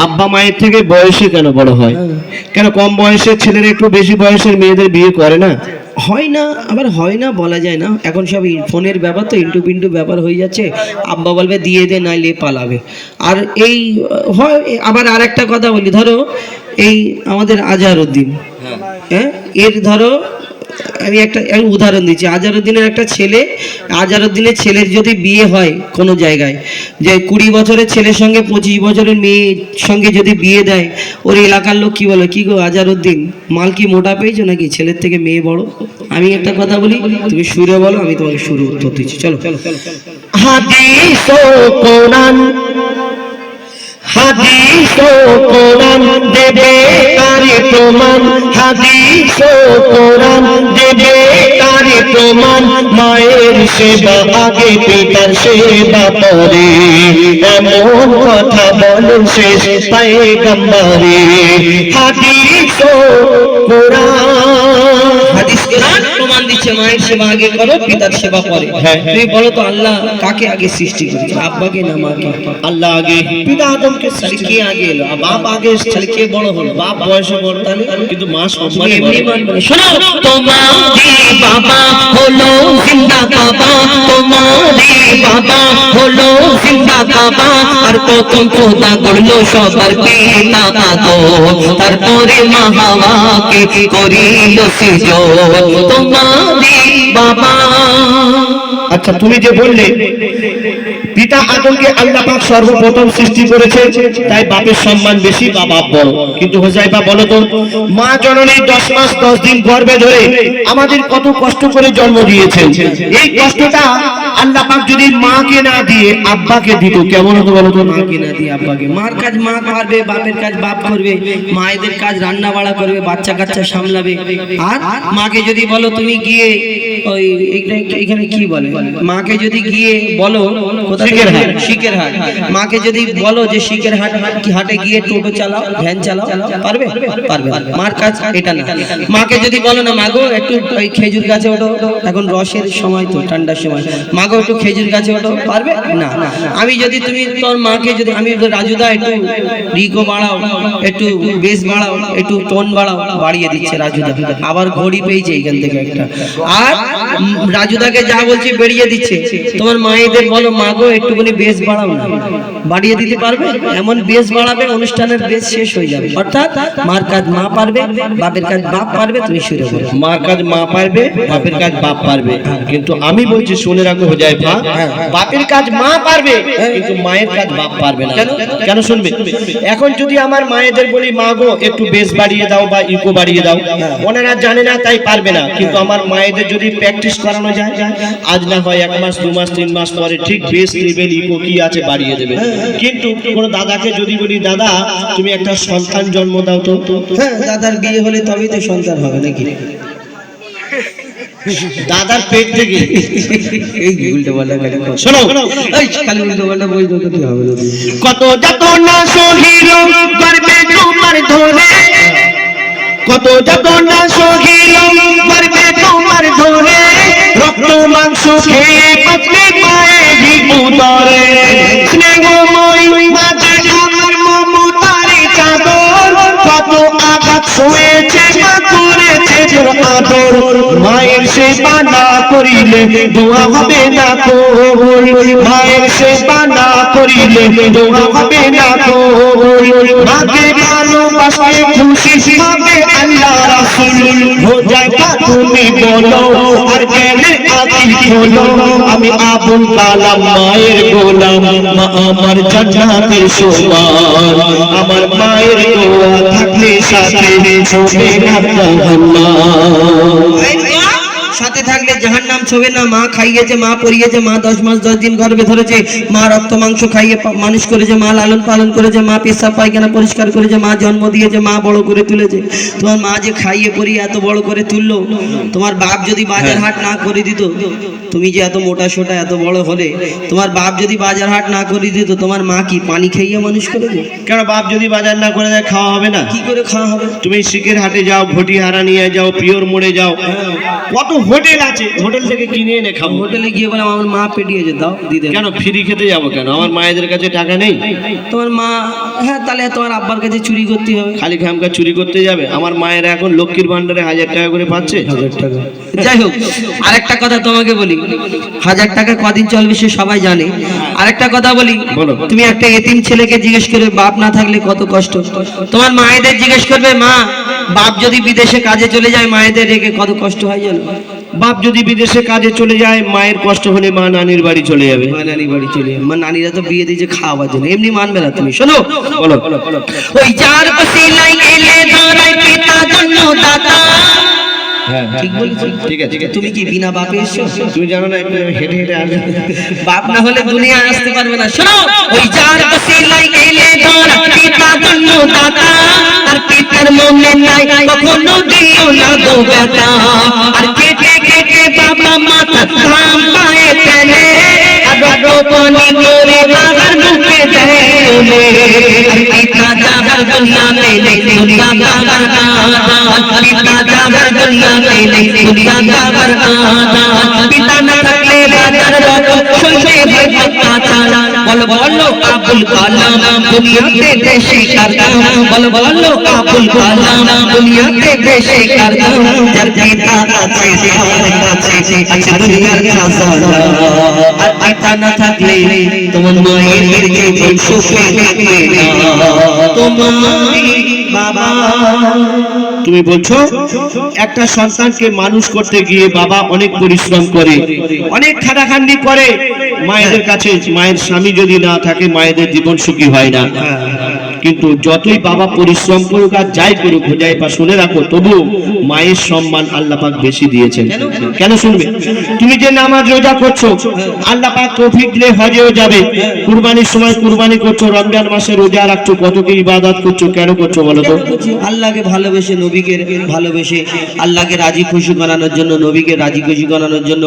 আব্বা মায়ের থেকে বয়সে কেন বড় হয়? কেন কম বয়সের ছেলেরা একটু বেশি বয়সের মেয়েদের বিয়ে করে না? হয় না, আবার হয় না বলা যায় না। এখন সব ফোনের ব্যাপার তো, ইন্টু পিন্টু ব্যাপার হয়ে যাচ্ছে। আব্বা বলবে দিয়ে দে, নাইলে পালাবে। আর এই হয়। আবার আর একটা কথা বলি, ধরো এই আমাদের আজহারউদ্দিন, হ্যাঁ, এর ধরো আমি উদাহরণ দিচ্ছি। আজহারউদ্দিনের একটা ছেলে, আজহারউদ্দিনের ছেলের যদি বিয়ে হয় কোনো জায়গায়, যে 20 বছরের ছেলের সঙ্গে 25 বছরের মেয়ের সঙ্গে যদি বিয়ে দেয়, ওর এলাকার লোক কি বলে, কি গো আজহারউদ্দিন, মাল কি মোটা পেয়েছো নাকি, ছেলের থেকে মেয়ে বড়? আমি একটা কথা বলি, তুমি সুরে বলো, আমি তোমাকে সুরে উত্তর দিচ্ছি। চলো। হাদিস ও কোরআন, হাদিস ও কোরআন দেবে তারে প্রমাণ, হাদিস ও কোরআন দেবে তারে প্রমাণ। মায়ের সেবা আগে পিতার সেবা পরে, এমন কথা বলেন শেষ পয়গম্বরে। হাদিস ও কোরআন, হাদিস কোরআন প্রমাণ দিচ্ছে মায়ের সেবা আগে করো, পিতার সেবা পরে। তুমি বলো তো আল্লাহ কাকে আগে সৃষ্টি করেছে, আব্বাকে না মাকে? আল্লাহ আগে, পিতা আদমকে সৃষ্টি। কে আগে এলো? বাপ আগে, তাহলে কে বড় হলো? বাপ বয়সে বড়, তাহলে কিন্তু মা সম্মানে বড়। শোনো, তোমারি বাবা হলো জিন্দা কাবা, তোমারি বাবা হলো জিন্দা কাবা। আর প্রথম খোদা করলো সবার পিতা আদম, তারপরে মা হাওয়াকে করিল সৃজন। তোমারি বাবা। আচ্ছা, তুমি যে বললে পিতা আদমকে আল্লাহ পাক সর্বপ্রথম সৃষ্টি করেছে, তাই বাপের সম্মান বেশি বা বাপ বড়। কিন্তু হোজাইফা বলো তো, মা জননী 10 মাস 10 দিন গর্ভে ধরে আমাদের কত কষ্ট করে জন্ম দিয়েছেন। এই কষ্টটা আল্লাহ পাক যদি মাকে না দিয়ে আব্বাকে দিত, কেমন হতো বলো তো? মাকে না দিয়ে আব্বাকে। মার কাজ মা করবে, বাপের কাজ বাপ করবে, মায়েদের কাজ রান্না বাড়া করবে, বাচ্চা কাচ্চা সামলাবে। আর মাকে যদি বলো তুমি গিয়ে ওই এখানে কি বলে, মাকে যদি গিয়ে বলো শিকের হাট, মাকে যদি বলো যে শিকের হাটে গিয়ে টোটো চালাও, ভ্যান চালাও, পারবে? পারবে না। মার কাজ এটা না। মাকে যদি বলো না মাগো একটু ওই খেজুর গাছে ওঠো, এখন রসের সময় তো, ঠান্ডার সময়, মাগো একটু খেজুর গাছে ওঠো, পারবে না। আমি যদি তুমি তোর মাকে যদি আমি রাজুদা একটু রিকো বাড়াও, একটু বেস বাড়াও, একটু টোন বাড়াও, বাড়িয়ে দিচ্ছে রাজুদা। আবার ঘড়ি পেয়েছে এইখান থেকে একটা, আর রাজুদাকে যা বলছে বেরিয়ে দিচ্ছে। তোমার মায়েদের বলো মাগো একটুখানি বেস বাড়াও না, বাড়িয়ে দিতে পারবে? এমন বেস বাড়াবে অনুষ্ঠানের বেস শেষ হয়ে যাবে। অর্থাৎ মার কাজ মা পারবে, বাপের কাজ বাপ পারবে। তুমি শুরু করো। মার কাজ মা পারবে, বাপের কাজ বাপ পারবে। কিন্তু আমি বলছি শুনে রাখো হোজাইফা, বাপের কাজ মা পারবে কিন্তু মায়ের কাজ বাপ পারবে না। কেন শুনবে? এখন যদি আমার মায়েদের বলি মা গো একটু বেস বাড়িয়ে দাও বা ইকো বাড়িয়ে দাও, ওনারা জানে না তাই পারবে না। কিন্তু আমার মায়েদের যদি প্র্যাকটিস করানো যায়, আজ না হয় 1 মাস 2 মাস 3 মাস পরে ঠিক বেস লেভেল ইকো কি আছে বাড়িয়ে দেবে। কিন্তু কোন দাদাকে যদি বলি দাদা তুমি একটা সন্তান জন্ম দাও তো, হ্যাঁ, দাদার বিয়ে হলে তবেই তো সন্তান হবে নাকি? দাদার পেট থেকে এই উল্টো পাল্টা শোনো, এই খালি উল্টো পাল্টা বই তো কি হবে? কত যাতনা সহিল গর্বে তোমার ধরে, কত যাতনা সহিল গর্বে তোমার ধরে, রক্ত মাংস খেয়ে বাঁচলে মায়েরই উদরে। স্নেহময় মাঝে আমার মমতারি চাদর, কত আঘাত সয়েছে মা করেছে আদর। মায়ের সেবা না করিলে দোয়া হবে না কবুল, মায়ের সেবা না করিলে দোয়া হবে না কবুল। মাকে ভালোবাসলে খুশি হবে আল্লাহ রাসূল। হোজাইফা তুমি বলো আর কেনে আকি বলো, আমি আবুল কালাম মায়ের গোলাম, মা আমার জান্নাতের সমান। আমার মায়ের দোয়া থাকলে সাথে ছোবে না জাহান্নাম, সাথে থাকলে জাহান্নাম ছোবে না। মা খাইয়েছে, মা পরিয়েছে, মা 10 মাস 10 দিন গর্ভে ধরেছে, মা রক্ত মাংস খাইয়ে মানুষ করেছে, মা লালন পালন করেছে, মা পেশাব পায়খানা পরিষ্কার করেছে, মা জন্ম দিয়েছে, মা বড় করে তুলেছে। তোমার মা যে খাইয়ে পরিয়ে এত বড় করে তুললো, তোমার বাপ যদি বাজার হাট না করে দিত, তুমি যে এত মোটা সোটা এত বড় হলে, তোমার বাপ যদি বাজার হাট না করে দিত, তোমার মা কি পানি খাইয়ে মানুষ করেছে? কেন বাপ যদি বাজার না করে দেয় খাওয়া হবে না? কি করে খাওয়া হবে? তুমি শিকের হাটে যাও, ঘটি হারা নিয়ে যাও, পিওর মোড়ে যাও, কত হোটেল আছে, হোটেল থেকে কিনে এনে খাবো। হোটেলে গিয়ে বলে আমার মা পেটিয়েছে, দাও দিদি। কেন ফ্রি খেতে যাবো কেন? আমার মায়েদের কাছে টাকা নেই? তোমার মা, হ্যাঁ তাহলে তোমার আব্বার কাছে চুরি করতে হবে। খালি খামকা চুরি করতে যাবে? আমার মায়ের এখন লক্ষ্মীর ভান্ডারে 1000 টাকা করে পাচ্ছে। 1000 টাকা। যাই হোক, আরেকটা কথা তোমাকে বলি, 1000 টাকা কদিন চলবে সে সবাই জানে। আরেকটা কথা বলি, বলো। তুমি একটা এতিম ছেলেকে জিজ্ঞেস করবে বাপ না থাকলে কত কষ্ট। তোমার মায়েদের জিজ্ঞেস করবে, মা বাপ যদি বিদেশে কাজে চলে যায় মায়েদের রেখে কত কষ্ট হয় জানো? বাপ যদি বিদেশে কাজে চলে যায়, মায়ের কষ্ট হলে মা নানির বাড়ি চলে যাবে। মা নানির বাড়ি চলে যাবে। মা নানিরা তো বিয়ে দিয়েছে খাওয়াবার জন্য, এমনি মানবে না তুমি। শোনো, বলো। ওই যার পসিলাই এলে ধরাই পিতা জন্মদাতা। হ্যাঁ ঠিক বলেছি? ঠিক আছে। তুমি কি বিনা বাপে এসছো? তুমি জানো না একটু হেঁটে হেঁটে আসবে। বাপ না হলে দুনিয়া আসতে পারবে না। শোনো, ওই যার পসিলাই এলে ধরাই পিতা জন্মদাতা, আর পিতার মনে নাই কখনো দিও না গো বেটা। আর কেটে কেটে বাবা মাথা ঘাম পায়ে ফেলে, আর রোপণী করে বাবার মুখে দেয় বলে। আর পিতা যাবার দুনিয়া মেলে দুনিয়া যাবার আদান, পিতা যাবার দুনিয়া মেলে দুনিয়া যাবার আদান। পিতা না থাকলে রাজার রত শুনতে হয় অত্যাচার। বল বলো আবুল কালাম দুনিয়াতে দেশে কারদাম, বল বলো আবুল কালাম দুনিয়াতে দেশে কারদাম। যার পিতা আছে তার কাছে আছে দুনিয়ার খাজানা। আর পিতা না থাকলে তোমার মায়ের জীবন সুখে থাকবে না। তোমার বাবা, তুমি বলছো একটা সন্তানকে মানুষ করতে গিয়ে বাবা অনেক পরিশ্রম করে, অনেক খাটাখাটনি করে। মায়েদের কাছে মায়ের স্বামী যদি না থাকে মায়েদের জীবন সুখী হয় না। কিন্তু যতই বাবা পরিশ্রম করুক আর যাই করুক, যাই পা শুনে রাখো, তবু মায়ের সম্মান আল্লাহ পাক বেশি দিয়েছেন। কেন শুনবে? তুমি যে নামাজ রোজা করছো, আল্লাহ পাক তৌফিক দিলে হজেও যাবে। কুরবানির সময় কুরবানি করছো, রমজান মাসে রোজা রাখছো, কত কি ইবাদত করছো, কেন করছো বলো তো? আল্লাহকে ভালোবেসে, নবীকে ভালোবেসে, আল্লাহকে রাজি খুশি করানোর জন্য, নবীকে রাজি খুশি করানোর জন্য।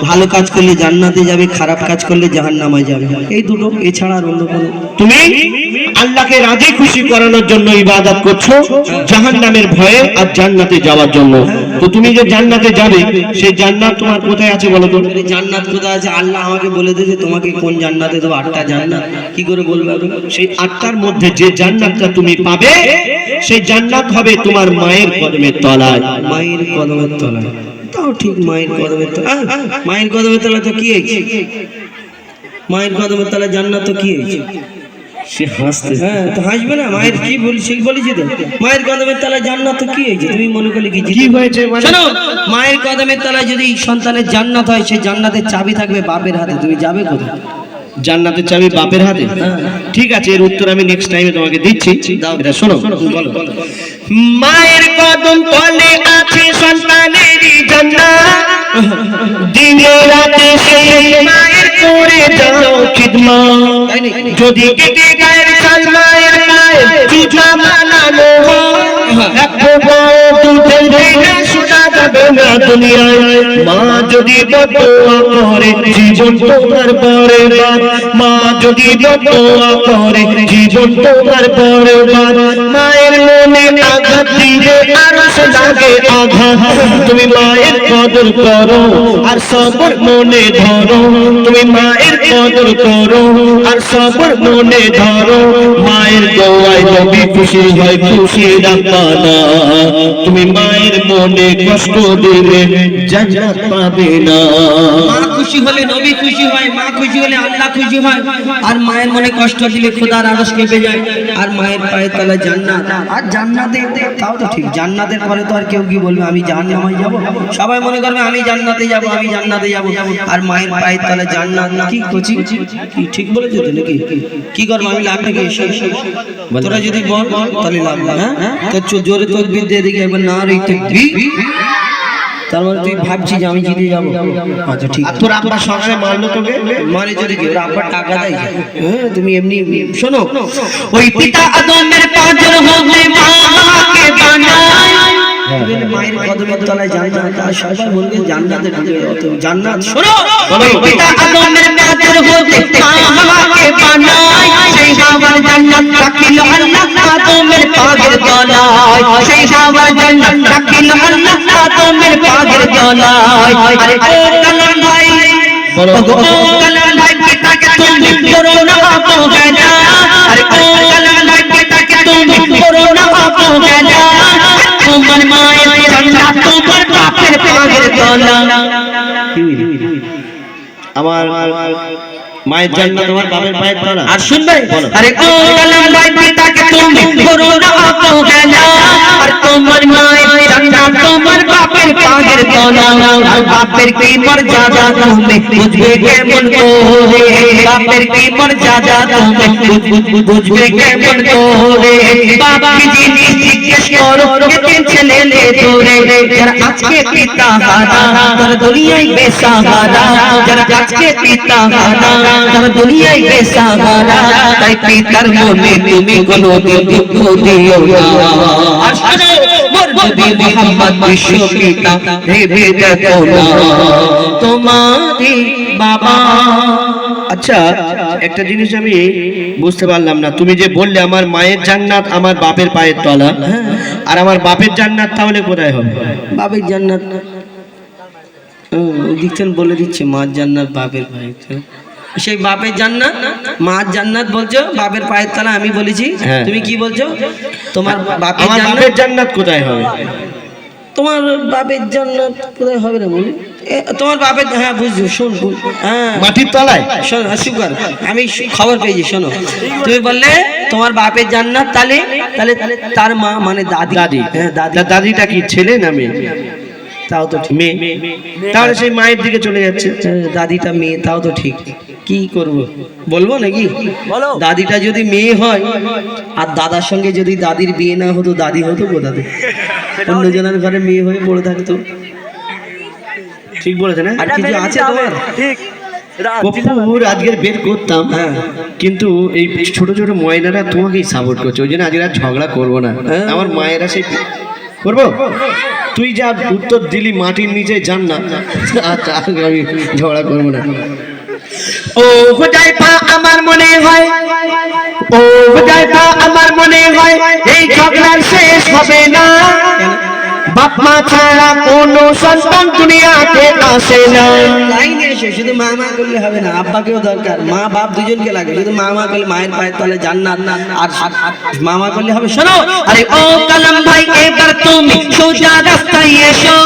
ভালো কাজ করলে জান্নাতে যাবে, খারাপ কাজ করলে জাহান্নামে যাবে। এই দুটো, এছাড়া আর অন্য কোনো। তুমি আল্লাহকে রাজি খুশি করানোর জন্য ইবাদত করছো, জাহান্নামের ভয়ে আর জান্নাতে যাওয়ার জন্য। তো তুমি যে জান্নাতে যাবে, সেই জান্নাত তোমার কোথায় আছে বলো তো? জান্নাত কোথায় আছে? আল্লাহ আমাকে বলে দিয়েছে তোমাকে কোন জান্নাতে দেবো। 8টা জান্নাত। কি করে বলবো? সেই 8টার মধ্যে যে জান্নাতটা তুমি পাবে, সেই জান্নাত হবে তোমার মায়ের কদমের তলায়। মায়ের কদমের তলায়? তাও ঠিক, মায়ের কদমের তলায়। মায়ের কদমের তলায় তো কি হয়েছে? মায়ের কদমের তলায় জান্নাত তো কি হয়েছে? সে হাসতে। হ্যাঁ, তো হাসবে না? মায়ের কি বলছি, বলেছি তো, মায়ের কদমের তলায় জান্নাত তো কি হয়েছে? তুমি মনে করলে কি হয়েছে? শোনো, মায়ের কদমের তলায় যদি সন্তানের জান্নাত হয়, সেই জান্নাতের চাবি থাকবে বাপের হাতে। তুমি যাবে কোথায়? জান্নাতের চাবি বাপের হাতে? ঠিক আছে, এর উত্তর আমি নেক্সট টাইমে তোমাকে দিচ্ছি। এটা শোনো, বলো। মায়ের কদম তলে আছে সন্তানেরই জান্নাত, দিনে রাতে সেই মায়ের করে যাও খিদমত। যদি কেটে গায়ের চাল মায়ের পায়ে জুতা বানানো হয়, এক ফোঁটাও দুধের দিনে শোনা যাবে না দুনিয়ায়। মা যদি বদুয়া করে জীবন তোমার পরে বাদ, মা যদি বদুয়া করে জীবন তোমার পরে বাদ। মায়ের মনে আঘাত দিলে আরশ লাগে আঘাত। তুমি মায়ের কদর করো আর সবর মনে ধরো, তুমি মায়ের কদর করো আর সবর মনে ধরো। মায়ের দোয়ায় নবী খুশি হয়, খুশি রাখবানা। তুমি মায়ের মনে কষ্ট দিলে জান্নাত পাবে না। মা খুশি হলে নবী খুশি হয়, মা খুশি হলে আল্লাহ খুশি হয়। আর মায়ের মনে কষ্ট দিলে খোদার আরশ কেঁপে যায়। আর মায়ের পায়ের তলায় জান্নাত। আর জান্নাতে, তাও তো ঠিক, জান্নাতের পরে তো আর কেউ কি বলবে আমি জাহান্নামে যাব? সবাই মনে করবে আমি জান্নাতে যাব, আমি জান্নাতে যাব। আর মায়ের পায়ের তলায় জান্নাত। কি কচি, কি ঠিক বলেছো তো নাকি? কি করবো আমি? লাভ নাকি? তোরা যদি বল তাহলে লাভ না। হ্যাঁ, তো জোরে তকবীর দিয়ে দেখি একবার, না রে তাকবীর। তার মানে তুই ভাবছিস যে আমি জিতে যাবো? আচ্ছা ঠিক। আর তোর আব্বা সকালে মারলো তোকে? মানে যদি কি ওর আব্বার টাকা দেয়? হ্যাঁ, তুমি এমনি শোনো, ওই পিতা আদমের পাঁজর হতে মাকে বানায়, মায়ের কদমের তলায় জান্নাত। আর সবাই বলবে জান্নাতে ঢুকে যাও। তো জান্নাত শোনো, ওই পিতা আদমের পাঁজর হতে মাকে বানায়, সেই বাবার জান্নাত রাখিল আল্লাহ আদমের পায়ের তলায়। তলায় সেই হাওয়া জান্নাত ডাকিল আল্লাহ আদমের পাগের তলায় আরে ও কালাম ভাই বলো ও কালাম ভাই পিতাকে তুমি করো না অবহেলা আরে ও কালাম ভাই পিতাকে তুমি করো না অবহেলা তোমার মায়ের জান্নাত তোমার বাপের পাগের তলা আমার মায়ের জান্নাত আমার বাপের পায়ের তলা। আর শুনবে আরে ও কালাম ভাই পিতাকে তুমি করো না অবহেলা আর তোমার মায়ের জান্নাত তোমার বাপের পাগের তলা আর বাপের কি মর্যাদা তুমি বুঝবে কেমন করে বাপের কি মর্যাদা তুমি বুঝবে কেমন করে বাপকে জিনিস জিজ্ঞেস করো কে ছেলে লে তোরে যারা আজকে পিতা হারা তারা দুনিয়ায় বেসাহারা যারা আজকে পিতা হারা তারা দুনিয়ায় বেসাহারা তাই পিতার মনে তুমি কোনোদিন দুঃখ দিও না আর শোনো মোর নবী মুহাম্মদ বিশ্ব পিতা ভেবে দেখো না তোমারই বাবা। আচ্ছা একটা জিনিস আমি বুঝতে পারলাম না, তুমি যে বললে আমার মায়ের জান্নাত আমার বাপের পায়ের তলা, আর আমার বাপের জান্নাত তাহলে কোথায় হবে? বাপের জান্নাত দিচ্ছেন বলে দিচ্ছে মার জান্নাত বাপের পায়ের তলা সেই বাপের জান্নাত মার জান্নাত বলছো বাপের পায়ের তলা আমি বলেছি হ্যাঁ। তুমি কি বলছো তোমার বাপের আমার জান্নাত বাপের জান্নাত কোথায় হবে? তোমার বাপের জান্নাত কোথায় হবে না বলি তোমার বাপের হ্যাঁ বুঝছো শোন হ্যাঁ মাটির তলায়? শোনো সুগার আমি খবর পেয়েছি শোনো তুমি বললে তোমার বাপের জান্নাত তাহলে তাহলে তার মা মানে দাদি দাদি, হ্যাঁ দাদি তা দাদিটা কি ছেলে না মেয়ে? তাও তো ঠিক মেয়ে, তাহলে সেই মায়ের দিকে চলে যাচ্ছে। দাদিটা মেয়ে তাও তো ঠিক কি করব বলবো নাকি বলো দাদিটা যদি মেয়ে হয় আর দাদার সঙ্গে যদি দাদির বিয়ে না হতো দাদি হতো কোথাতে অন্যজনের ঘরে মেয়ে হয়ে পড়ে থাকতো ঠিক বলেছে না? আর কিছু আছে তোমার ঠিক কপুর আজকের বের করতাম, হ্যাঁ কিন্তু এই ছোট ছোট ময়নারা তোমাকেই সাপোর্ট করছে, ওই জন্য আজকে আর ঝগড়া করবো না। হ্যাঁ। আমার মায়েরা সেই করবো, তুই যা উত্তর দিলি মাটির নিচে যান না, আচ্ছা আমি ঝগড়া করবো না। ও হুদাইফা আমার মনে হয় ও হুদাইফা আমার মনে হয় এই ঝগড়া শেষ হবে না বাপ মা ছাড়া কোনো সন্তান দুনিয়াতে আসে না লাইনে এসে শুধু মা মা করলে হবে না আব্বাকেও দরকার মা বাপ দুজনকে লাগে শুধু মা মা করলে মায়ের পায়ের তলে জান্নাত আর মা মা করলে হবে শোনো আরে ও কালাম ভাই এবার তুমি সোজা রাস্তায় এসো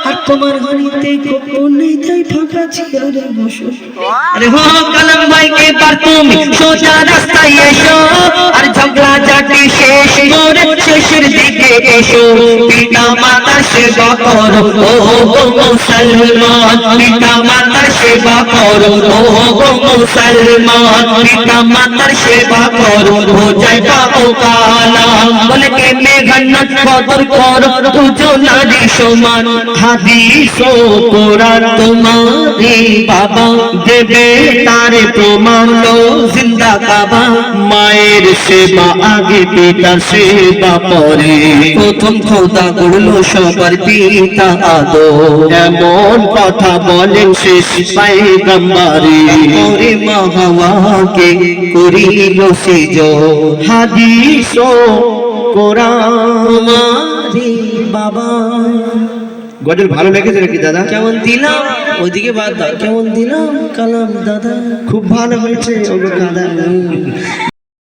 আর তোমার গলিতে কোনে তাই ফাঁকা চেয়ারে বসো আরে ও কালাম ভাই এবার তুমি সোজা রাস্তায় এসো আর ঝগড়া ঝাঁটি শেষ করে শেষের দিকে এসো পিতা মাতার সেবা করো ও মুসলমান পিতা মাতার সেবা করো ও মুসলমান পিতা মাতার সেবা করো হো যায় বাবু কালা বলে কে মেঘনাথ কদর করো দুজো নারী সমান হাদিস ও কোরআন তোমারে বাবা দেবে তার প্রমাণ লো জিন্দা কাবা মায়ের সেবা আগে পিতার সেবা পরে, প্রথম খোদা করলো সবার পিতা আদম এমন কথা বলেন শেষ পয়গম্বরে, ওরে মা হাওয়াকে করিল সিজদ হাদিস ও কোরআন। তোমারে বাবা গজল ভালো লেগেছে নাকি দাদা? কেমন দিলাম ওইদিকে বাদ দাও কেমন দিলাম কালাম দাদা খুব ভালো হয়েছে ওগো দাদা।